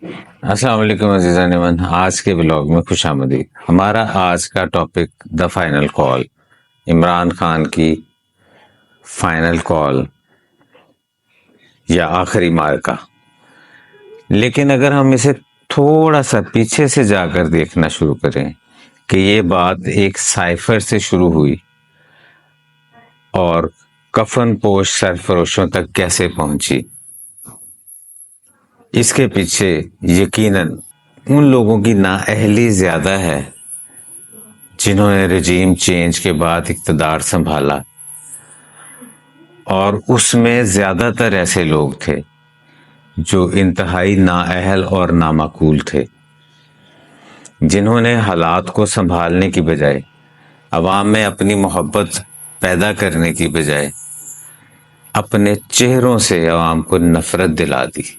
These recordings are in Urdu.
السلام علیکم عزیزان من، آج کے بلاگ میں خوش آمدید۔ ہمارا آج کا topic the final call, Imran Khan کی فائنل کال یا آخری معرکہ۔ لیکن اگر ہم اسے تھوڑا سا پیچھے سے جا کر دیکھنا شروع کریں کہ یہ بات ایک سائفر سے شروع ہوئی اور کفن پوش سرفروشوں تک کیسے پہنچی، اس کے پیچھے یقیناً ان لوگوں کی نااہلی زیادہ ہے جنہوں نے رجیم چینج کے بعد اقتدار سنبھالا، اور اس میں زیادہ تر ایسے لوگ تھے جو انتہائی نااہل اور نامعقول تھے، جنہوں نے حالات کو سنبھالنے کی بجائے، عوام میں اپنی محبت پیدا کرنے کی بجائے، اپنے چہروں سے عوام کو نفرت دلا دی۔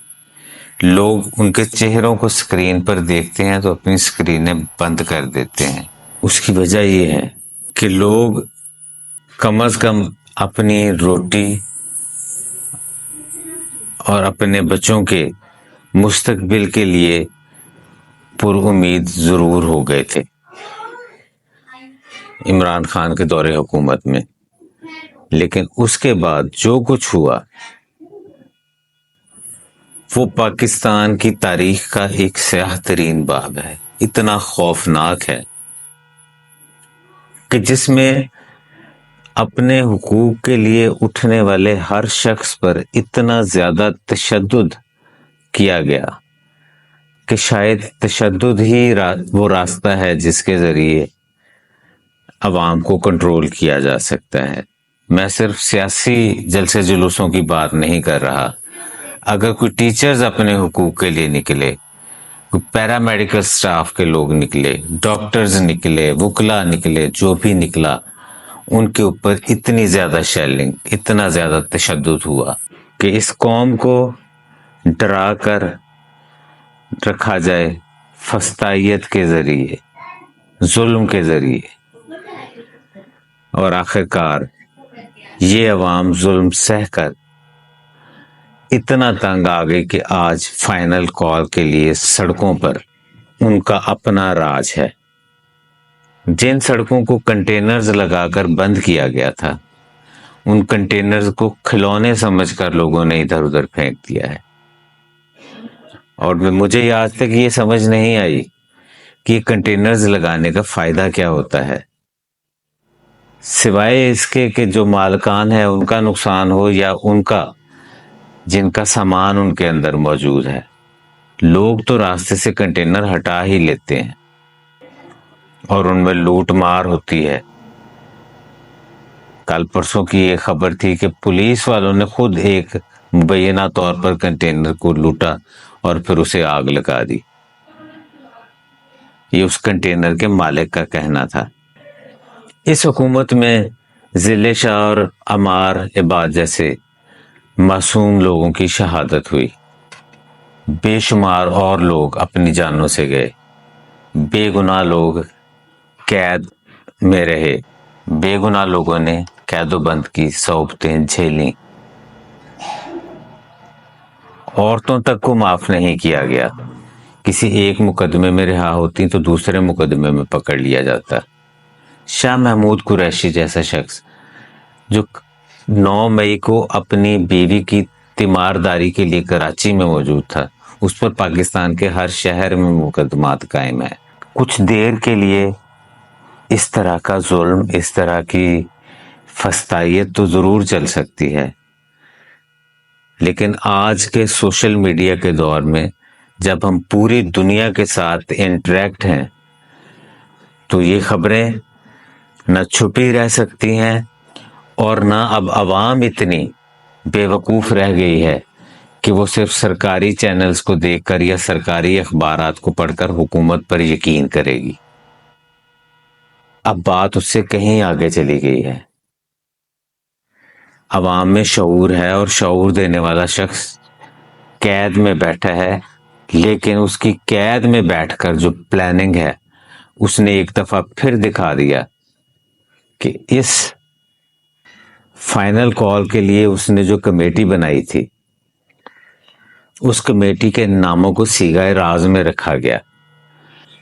لوگ ان کے چہروں کو سکرین پر دیکھتے ہیں تو اپنی سکرینیں بند کر دیتے ہیں۔ اس کی وجہ یہ ہے کہ لوگ کم از کم اپنی روٹی اور اپنے بچوں کے مستقبل کے لیے پر امید ضرور ہو گئے تھے عمران خان کے دور حکومت میں۔ لیکن اس کے بعد جو کچھ ہوا وہ پاکستان کی تاریخ کا ایک سیاہ ترین باب ہے، اتنا خوفناک ہے کہ جس میں اپنے حقوق کے لیے اٹھنے والے ہر شخص پر اتنا زیادہ تشدد کیا گیا کہ شاید تشدد ہی وہ راستہ ہے جس کے ذریعے عوام کو کنٹرول کیا جا سکتا ہے۔ میں صرف سیاسی جلسے جلوسوں کی بات نہیں کر رہا۔ اگر کوئی ٹیچرز اپنے حقوق کے لیے نکلے، کوئی پیرامیڈیکل سٹاف کے لوگ نکلے، ڈاکٹرز نکلے، وکلا نکلے، جو بھی نکلا، ان کے اوپر اتنی زیادہ شیلنگ، اتنا زیادہ تشدد ہوا کہ اس قوم کو ڈرا کر رکھا جائے فسطائیت کے ذریعے، ظلم کے ذریعے، اور آخرکار یہ عوام ظلم سہ کر اتنا تنگ آ گئی کہ آج فائنل کال کے لیے سڑکوں پر ان کا اپنا راج ہے۔ جن سڑکوں کو کنٹینرز لگا کر بند کیا گیا تھا، ان کنٹینرز کو کھلونے سمجھ کر لوگوں نے ادھر ادھر پھینک دیا ہے۔ اور مجھے آج تک یہ سمجھ نہیں آئی کہ کنٹینرز لگانے کا فائدہ کیا ہوتا ہے، سوائے اس کے کہ جو مالکان ہیں ان کا نقصان ہو یا ان کا جن کا سامان ان کے اندر موجود ہے۔ لوگ تو راستے سے کنٹینر ہٹا ہی لیتے ہیں اور ان میں لوٹ مار ہوتی ہے۔ کل پرسوں کی یہ خبر تھی کہ پولیس والوں نے خود ایک مبینہ طور پر کنٹینر کو لوٹا اور پھر اسے آگ لگا دی۔ یہ اس کنٹینر کے مالک کا کہنا تھا۔ اس حکومت میں ضلع شاہ اور عمار عباد جیسے معصوم لوگوں کی شہادت ہوئی، بے شمار اور لوگ اپنی جانوں سے گئے، بے گناہ لوگ قید میں رہے، بے گناہ لوگوں نے قید و بند کی صعوبتیں جھیلیں، عورتوں تک کو معاف نہیں کیا گیا۔ کسی ایک مقدمے میں رہا ہوتی تو دوسرے مقدمے میں پکڑ لیا جاتا۔ شاہ محمود قریشی جیسا شخص جو 9 مئی کو اپنی بیوی کی تیمارداری کے لیے کراچی میں موجود تھا، اس پر پاکستان کے ہر شہر میں مقدمات قائم ہیں۔ کچھ دیر کے لیے اس طرح کا ظلم، اس طرح کی فسطائیت تو ضرور چل سکتی ہے، لیکن آج کے سوشل میڈیا کے دور میں جب ہم پوری دنیا کے ساتھ انٹریکٹ ہیں تو یہ خبریں نہ چھپی رہ سکتی ہیں، اور نہ اب عوام اتنی بے وقوف رہ گئی ہے کہ وہ صرف سرکاری چینلز کو دیکھ کر یا سرکاری اخبارات کو پڑھ کر حکومت پر یقین کرے گی۔ اب بات اس سے کہیں آگے چلی گئی ہے۔ عوام میں شعور ہے اور شعور دینے والا شخص قید میں بیٹھا ہے، لیکن اس کی قید میں بیٹھ کر جو پلاننگ ہے اس نے ایک دفعہ پھر دکھا دیا کہ اس فائنل کال کے لیے اس نے جو کمیٹی بنائی تھی اس کمیٹی کے ناموں کو سیغہ راز میں رکھا گیا،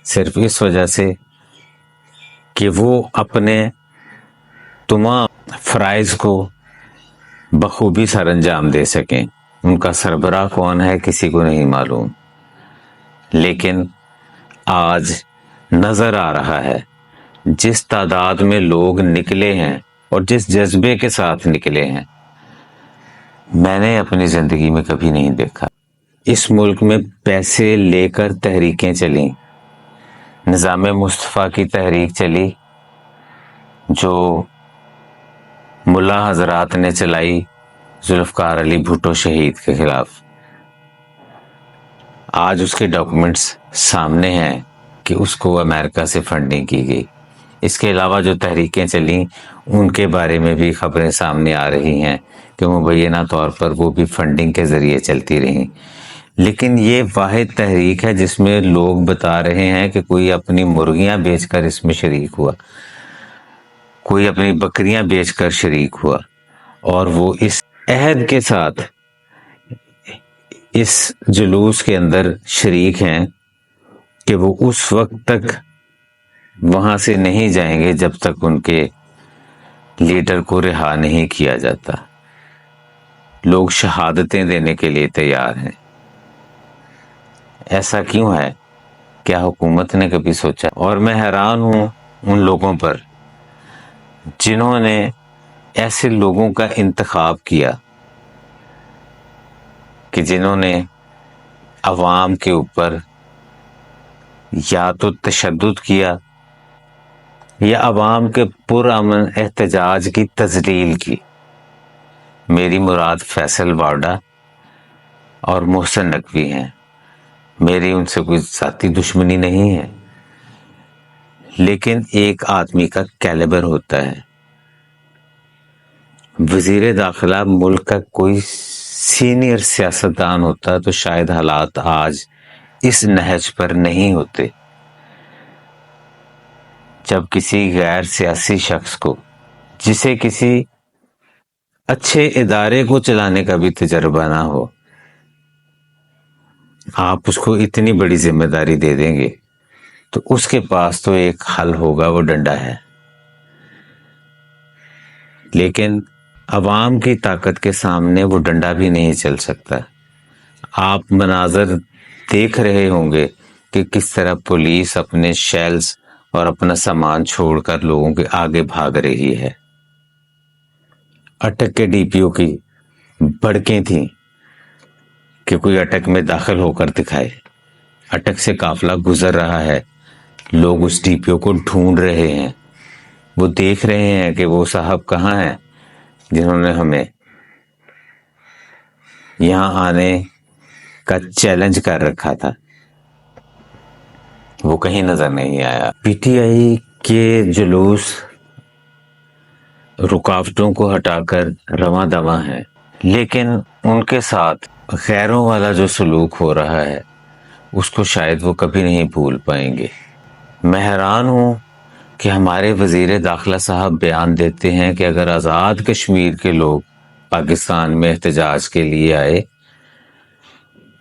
صرف اس وجہ سے کہ وہ اپنے تمام فرائض کو بخوبی سر انجام دے سکیں۔ ان کا سربراہ کون ہے کسی کو نہیں معلوم، لیکن آج نظر آ رہا ہے جس تعداد میں لوگ نکلے ہیں اور جس جذبے کے ساتھ نکلے ہیں، میں نے اپنی زندگی میں کبھی نہیں دیکھا۔ اس ملک میں پیسے لے کر تحریکیں چلیں، نظام مصطفیٰ کی تحریک چلی جو ملا حضرات نے چلائی ذوالفقار علی بھٹو شہید کے خلاف۔ آج اس کے ڈاکومنٹس سامنے ہیں کہ اس کو امریکہ سے فنڈنگ کی گئی۔ اس کے علاوہ جو تحریکیں چلیں ان کے بارے میں بھی خبریں سامنے آ رہی ہیں کہ مبینہ طور پر وہ بھی فنڈنگ کے ذریعے چلتی رہیں، لیکن یہ واحد تحریک ہے جس میں لوگ بتا رہے ہیں کہ کوئی اپنی مرغیاں بیچ کر اس میں شریک ہوا، کوئی اپنی بکریاں بیچ کر شریک ہوا، اور وہ اس عہد کے ساتھ اس جلوس کے اندر شریک ہیں کہ وہ اس وقت تک وہاں سے نہیں جائیں گے جب تک ان کے لیڈر کو رہا نہیں کیا جاتا۔ لوگ شہادتیں دینے کے لیے تیار ہیں۔ ایسا کیوں ہے؟ کیا حکومت نے کبھی سوچا؟ اور میں حیران ہوں ان لوگوں پر جنہوں نے ایسے لوگوں کا انتخاب کیا کہ جنہوں نے عوام کے اوپر یا تو تشدد کیا یا عوام کے پرامن احتجاج کی تذلیل کی۔ میری مراد فیصل وارڈا اور محسن نقوی ہیں۔ میری ان سے کوئی ذاتی دشمنی نہیں ہے، لیکن ایک آدمی کا کیلیبر ہوتا ہے۔ وزیر داخلہ ملک کا کوئی سینئر سیاستدان ہوتا تو شاید حالات آج اس نہج پر نہیں ہوتے۔ جب کسی غیر سیاسی شخص کو، جسے کسی اچھے ادارے کو چلانے کا بھی تجربہ نہ ہو، آپ اس کو اتنی بڑی ذمہ داری دے دیں گے تو اس کے پاس تو ایک حل ہوگا، وہ ڈنڈا ہے۔ لیکن عوام کی طاقت کے سامنے وہ ڈنڈا بھی نہیں چل سکتا۔ آپ مناظر دیکھ رہے ہوں گے کہ کس طرح پولیس اپنے شیلز اور اپنا سامان چھوڑ کر لوگوں کے آگے بھاگ رہی ہے۔ اٹک کے ڈی پی او کی بڑکیں تھیں کہ کوئی اٹک میں داخل ہو کر دکھائے۔ اٹک سے قافلہ گزر رہا ہے، لوگ اس ڈی پی او کو ڈھونڈ رہے ہیں، وہ دیکھ رہے ہیں کہ وہ صاحب کہاں ہیں جنہوں نے ہمیں یہاں آنے کا چیلنج کر رکھا تھا۔ وہ کہیں نظر نہیں آیا۔ پی ٹی آئی کے جلوس رکاوٹوں کو ہٹا کر رواں دواں ہیں، لیکن ان کے ساتھ غیروں والا جو سلوک ہو رہا ہے اس کو شاید وہ کبھی نہیں بھول پائیں گے۔ میں حیران ہوں کہ ہمارے وزیر داخلہ صاحب بیان دیتے ہیں کہ اگر آزاد کشمیر کے لوگ پاکستان میں احتجاج کے لیے آئے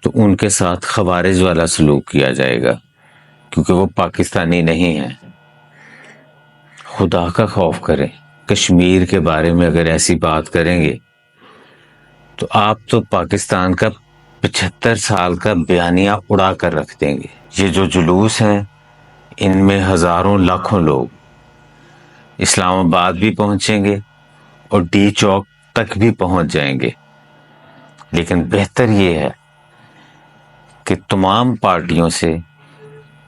تو ان کے ساتھ خوارج والا سلوک کیا جائے گا کیونکہ وہ پاکستانی نہیں ہیں۔ خدا کا خوف کریں، کشمیر کے بارے میں اگر ایسی بات کریں گے تو آپ تو پاکستان کا 75 سال کا بیانیہ اڑا کر رکھ دیں گے۔ یہ جو جلوس ہیں ان میں ہزاروں لاکھوں لوگ اسلام آباد بھی پہنچیں گے اور ڈی چوک تک بھی پہنچ جائیں گے، لیکن بہتر یہ ہے کہ تمام پارٹیوں سے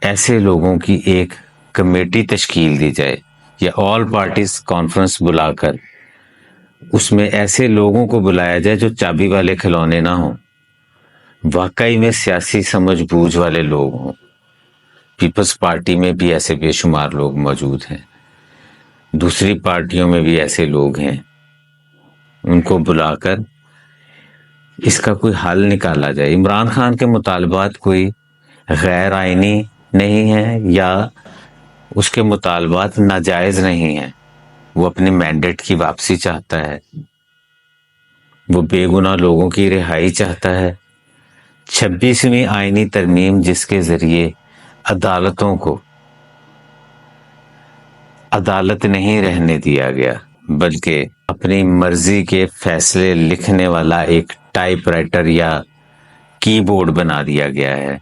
ایسے لوگوں کی ایک کمیٹی تشکیل دی جائے یا آل پارٹیز کانفرنس بلا کر اس میں ایسے لوگوں کو بلایا جائے جو چابی والے کھلونے نہ ہوں، واقعی میں سیاسی سمجھ بوجھ والے لوگ ہوں۔ پیپلز پارٹی میں بھی ایسے بے شمار لوگ موجود ہیں، دوسری پارٹیوں میں بھی ایسے لوگ ہیں، ان کو بلا کر اس کا کوئی حل نکالا جائے۔ عمران خان کے مطالبات کوئی غیر آئینی نہیں ہیں یا اس کے مطالبات ناجائز نہیں ہیں۔ وہ اپنے مینڈیٹ کی واپسی چاہتا ہے، وہ بے گناہ لوگوں کی رہائی چاہتا ہے، 26ویں آئینی ترمیم جس کے ذریعے عدالتوں کو عدالت نہیں رہنے دیا گیا بلکہ اپنی مرضی کے فیصلے لکھنے والا ایک ٹائپ رائٹر یا کی بورڈ بنا دیا گیا ہے،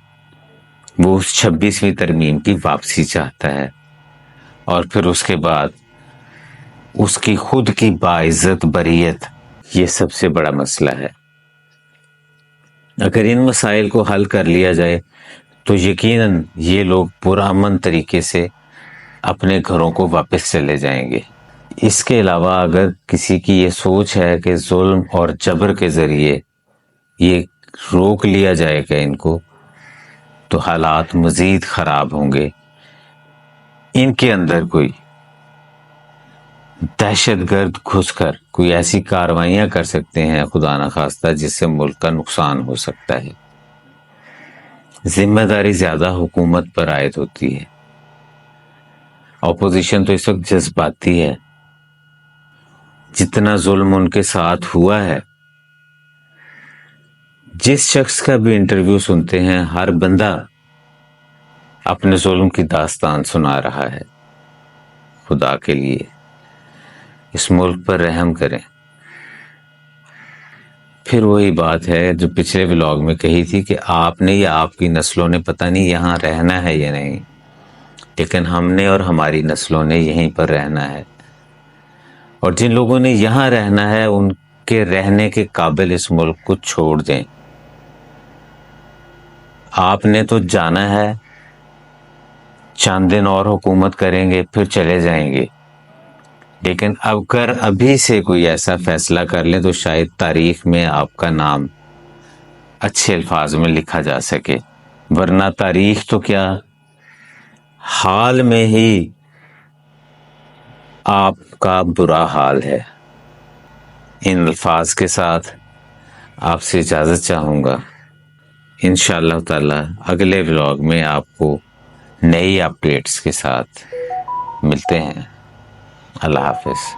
وہ اس 26ویں ترمیم کی واپسی چاہتا ہے، اور پھر اس کے بعد اس کی خود کی باعزت بریت، یہ سب سے بڑا مسئلہ ہے۔ اگر ان مسائل کو حل کر لیا جائے تو یقیناً یہ لوگ پرامن طریقے سے اپنے گھروں کو واپس چلے جائیں گے۔ اس کے علاوہ اگر کسی کی یہ سوچ ہے کہ ظلم اور جبر کے ذریعے یہ روک لیا جائے گا ان کو، تو حالات مزید خراب ہوں گے۔ ان کے اندر کوئی دہشت گرد گھس کر کوئی ایسی کارروائیاں کر سکتے ہیں خدا نخواستہ جس سے ملک کا نقصان ہو سکتا ہے۔ ذمہ داری زیادہ حکومت پر عائد ہوتی ہے۔ اپوزیشن تو اس وقت جذباتی ہے، جتنا ظلم ان کے ساتھ ہوا ہے، جس شخص کا بھی انٹرویو سنتے ہیں ہر بندہ اپنے ظلم کی داستان سنا رہا ہے۔ خدا کے لیے اس ملک پر رحم کریں۔ پھر وہی بات ہے جو پچھلے ولاگ میں کہی تھی کہ آپ نے یا آپ کی نسلوں نے پتہ نہیں یہاں رہنا ہے یا نہیں، لیکن ہم نے اور ہماری نسلوں نے یہیں پر رہنا ہے، اور جن لوگوں نے یہاں رہنا ہے ان کے رہنے کے قابل اس ملک کو چھوڑ دیں۔ آپ نے تو جانا ہے، چند دن اور حکومت کریں گے پھر چلے جائیں گے، لیکن اگر ابھی سے کوئی ایسا فیصلہ کر لیں تو شاید تاریخ میں آپ کا نام اچھے الفاظ میں لکھا جا سکے، ورنہ تاریخ تو کیا حال میں ہی آپ کا برا حال ہے۔ ان الفاظ کے ساتھ آپ سے اجازت چاہوں گا۔ انشاءاللہ تعالی اگلے ولاگ میں آپ کو نئی اپڈیٹس کے ساتھ ملتے ہیں۔ اللہ حافظ۔